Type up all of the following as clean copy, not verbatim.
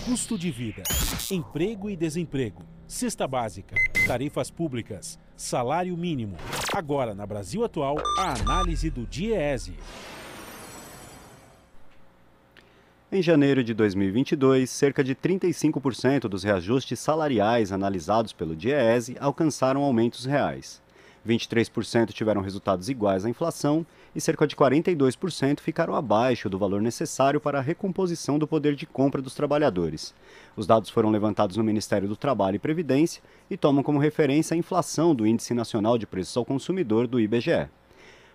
Custo de vida, emprego e desemprego, cesta básica, tarifas públicas, salário mínimo. Agora, na Brasil Atual, a análise do DIEESE. Em janeiro de 2022, cerca de 35% dos reajustes salariais analisados pelo DIEESE alcançaram aumentos reais. 23% tiveram resultados iguais à inflação e cerca de 42% ficaram abaixo do valor necessário para a recomposição do poder de compra dos trabalhadores. Os dados foram levantados no Ministério do Trabalho e Previdência e tomam como referência a inflação do Índice Nacional de Preços ao Consumidor do IBGE.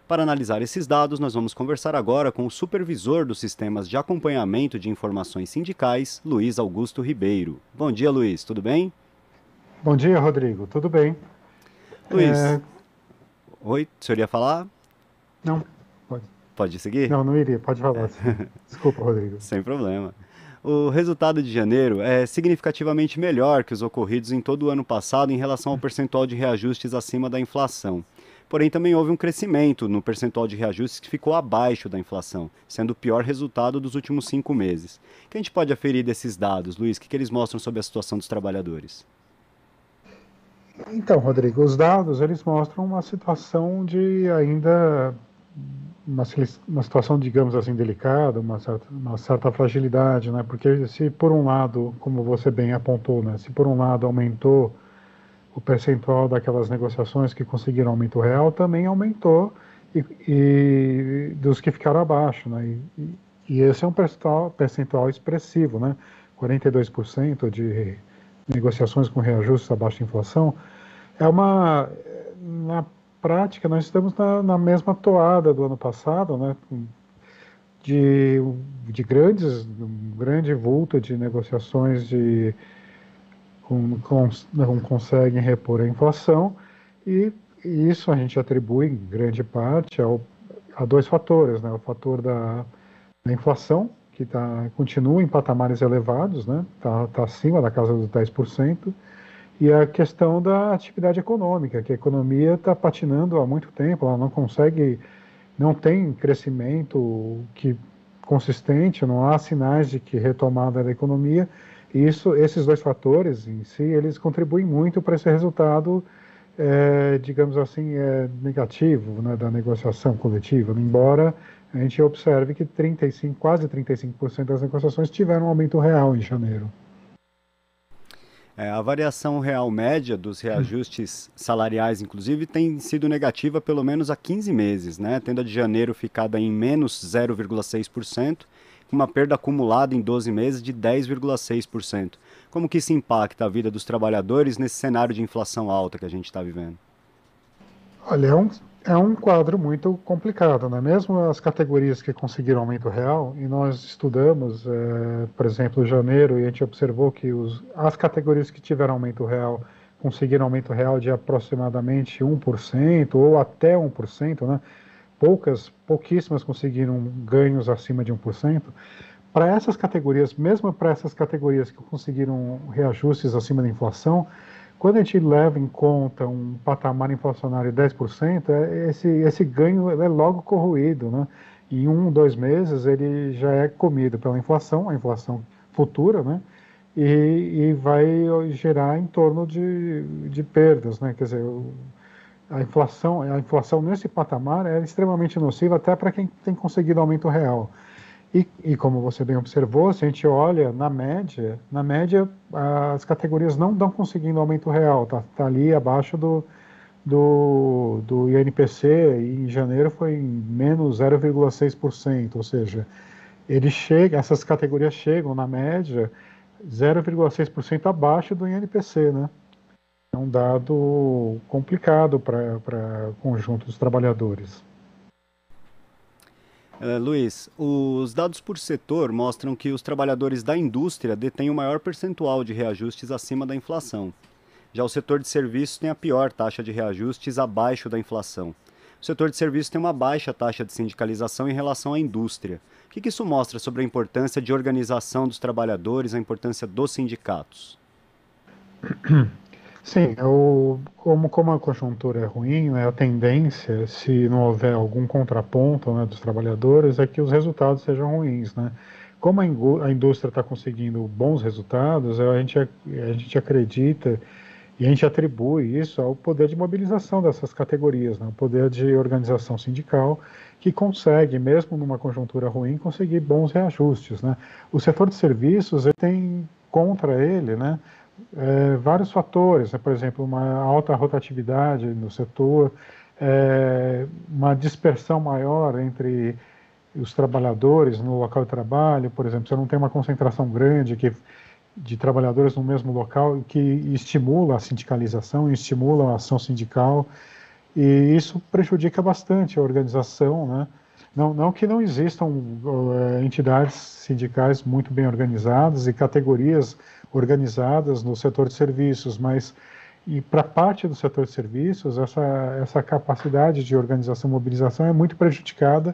Para analisar esses dados, nós vamos conversar agora com o supervisor dos sistemas de acompanhamento de informações sindicais, Luiz Augusto Ribeiro. Bom dia, Luiz, tudo bem? Bom dia, Rodrigo, tudo bem? Luiz, oi, o senhor ia falar? Não, pode. Pode seguir? Não iria, pode falar. Desculpa, Rodrigo. Sem problema. O resultado de janeiro é significativamente melhor que os ocorridos em todo o ano passado em relação ao percentual de reajustes acima da inflação. Porém, também houve um crescimento no percentual de reajustes que ficou abaixo da inflação, sendo o pior resultado dos últimos 5 meses. O que a gente pode aferir desses dados, Luiz? O que eles mostram sobre a situação dos trabalhadores? Então, Rodrigo, os dados eles mostram uma situação de ainda uma situação, digamos assim, delicada, uma certa fragilidade, né? Porque se por um lado, como você bem apontou, né, se por um lado aumentou o percentual daquelas negociações que conseguiram aumento real, também aumentou e dos que ficaram abaixo, né? E esse é um percentual expressivo, né? 42% de negociações com reajustes abaixo da inflação. Na prática, nós estamos na mesma toada do ano passado, né? De um grande vulto de negociações não conseguem repor a inflação, e isso a gente atribui em grande parte a dois fatores, né? O fator da inflação, que continua em patamares elevados, né? Tá acima da casa dos 10%, e a questão da atividade econômica, que a economia está patinando há muito tempo, ela não tem crescimento consistente, não há sinais de que retomada da economia. E esses dois fatores em si, eles contribuem muito para esse resultado, digamos assim, negativo, né, da negociação coletiva, embora a gente observe que quase 35% das negociações tiveram um aumento real em janeiro. A variação real média dos reajustes salariais, inclusive, tem sido negativa pelo menos há 15 meses, né? Tendo a de janeiro ficado em menos 0,6%, com uma perda acumulada em 12 meses de 10,6%. Como que isso impacta a vida dos trabalhadores nesse cenário de inflação alta que a gente está vivendo? Olha, é um quadro muito complicado, né? Mesmo as categorias que conseguiram aumento real, e nós estudamos, por exemplo, janeiro, e a gente observou que as categorias que tiveram aumento real conseguiram aumento real de aproximadamente 1% ou até 1%, né? Pouquíssimas conseguiram ganhos acima de 1%. Para essas categorias, mesmo para essas categorias que conseguiram reajustes acima da inflação, quando a gente leva em conta um patamar inflacionário de 10%, esse ganho é logo corroído, né? Em 2 meses ele já é comido pela inflação, a inflação futura, né? E vai gerar em torno de perdas, né? Quer dizer, a inflação nesse patamar é extremamente nociva até para quem tem conseguido aumento real. E como você bem observou, se a gente olha na média as categorias não estão conseguindo aumento real, tá ali abaixo do INPC, e em janeiro foi em menos 0,6%, ou seja, essas categorias chegam na média 0,6% abaixo do INPC, né? É um dado complicado para o conjunto dos trabalhadores. Luiz, os dados por setor mostram que os trabalhadores da indústria detêm o maior percentual de reajustes acima da inflação. Já o setor de serviços tem a pior taxa de reajustes abaixo da inflação. O setor de serviços tem uma baixa taxa de sindicalização em relação à indústria. O que isso mostra sobre a importância de organização dos trabalhadores, a importância dos sindicatos? Sim, como a conjuntura é ruim, né, a tendência, se não houver algum contraponto, né, dos trabalhadores, é que os resultados sejam ruins, né? como a indústria está conseguindo bons resultados, a gente acredita e a gente atribui isso ao poder de mobilização dessas categorias, né? O poder de organização sindical que consegue, mesmo numa conjuntura ruim, conseguir bons reajustes, né? O setor de serviços ele tem contra ele, né, vários fatores, né? Por exemplo, uma alta rotatividade no setor, uma dispersão maior entre os trabalhadores no local de trabalho, por exemplo, você não tem uma concentração grande de trabalhadores no mesmo local que estimula a sindicalização, estimula a ação sindical, e isso prejudica bastante a organização, né? Não que não existam entidades sindicais muito bem organizadas e categorias organizadas no setor de serviços, mas e para parte do setor de serviços, essa capacidade de organização e mobilização é muito prejudicada,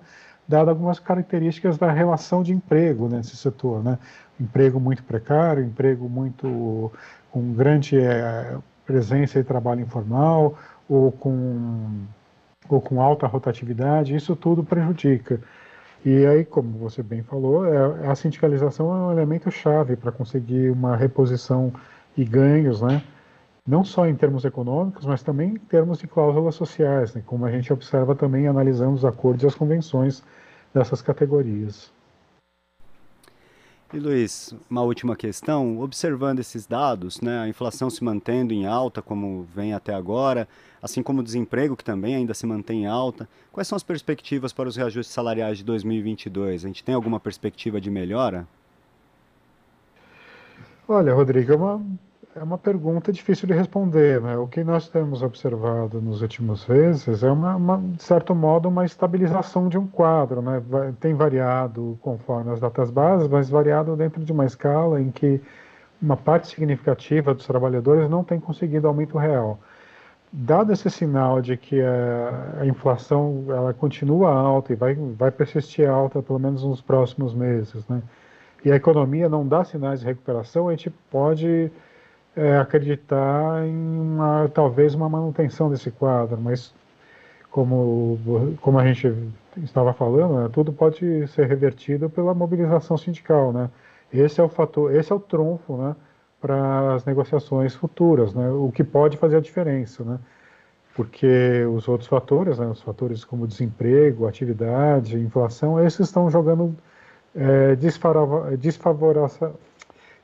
dado algumas características da relação de emprego nesse setor, né? Emprego muito precário, emprego muito com grande presença de trabalho informal ou com alta rotatividade, isso tudo prejudica. E aí, como você bem falou, a sindicalização é um elemento chave para conseguir uma reposição e ganhos, né? Não só em termos econômicos, mas também em termos de cláusulas sociais, né? Como a gente observa também analisando os acordos e as convenções dessas categorias. E Luiz, uma última questão, observando esses dados, né, a inflação se mantendo em alta como vem até agora, assim como o desemprego que também ainda se mantém em alta, quais são as perspectivas para os reajustes salariais de 2022? A gente tem alguma perspectiva de melhora? Olha, Rodrigo, é uma pergunta difícil de responder, né? O que nós temos observado nos últimos meses é de certo modo, uma estabilização de um quadro, né? Tem variado conforme as datas bases, mas variado dentro de uma escala em que uma parte significativa dos trabalhadores não tem conseguido aumento real. Dado esse sinal de que a inflação ela continua alta e vai persistir alta pelo menos nos próximos meses, né? E a economia não dá sinais de recuperação, a gente pode acreditar em talvez uma manutenção desse quadro, mas como a gente estava falando, né, tudo pode ser revertido pela mobilização sindical, né? Esse é o fator, esse é o trunfo, né, para as negociações futuras, né? O que pode fazer a diferença, né? Porque os outros fatores, né, os fatores como desemprego, atividade, inflação, esses estão jogando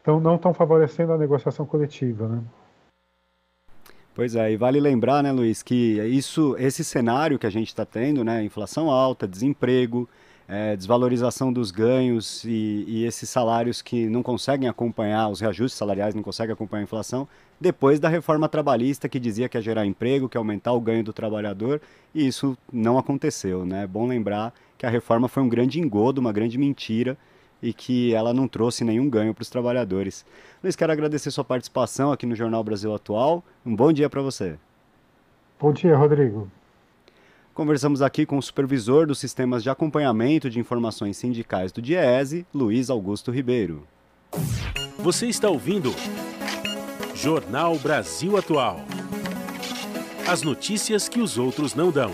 então não estão favorecendo a negociação coletiva, né? Pois é, e vale lembrar, né, Luiz, que esse cenário que a gente está tendo, né, inflação alta, desemprego, desvalorização dos ganhos e esses salários que não conseguem acompanhar, os reajustes salariais não conseguem acompanhar a inflação, depois da reforma trabalhista que dizia que ia gerar emprego, que ia aumentar o ganho do trabalhador, e isso não aconteceu, né? É bom lembrar que a reforma foi um grande engodo, uma grande mentira, e que ela não trouxe nenhum ganho para os trabalhadores. Luiz, quero agradecer sua participação aqui no Jornal Brasil Atual. Um bom dia para você. Bom dia, Rodrigo. Conversamos aqui com o supervisor dos sistemas de acompanhamento de informações sindicais do DIEESE, Luiz Augusto Ribeiro. Você está ouvindo Jornal Brasil Atual. As notícias que os outros não dão.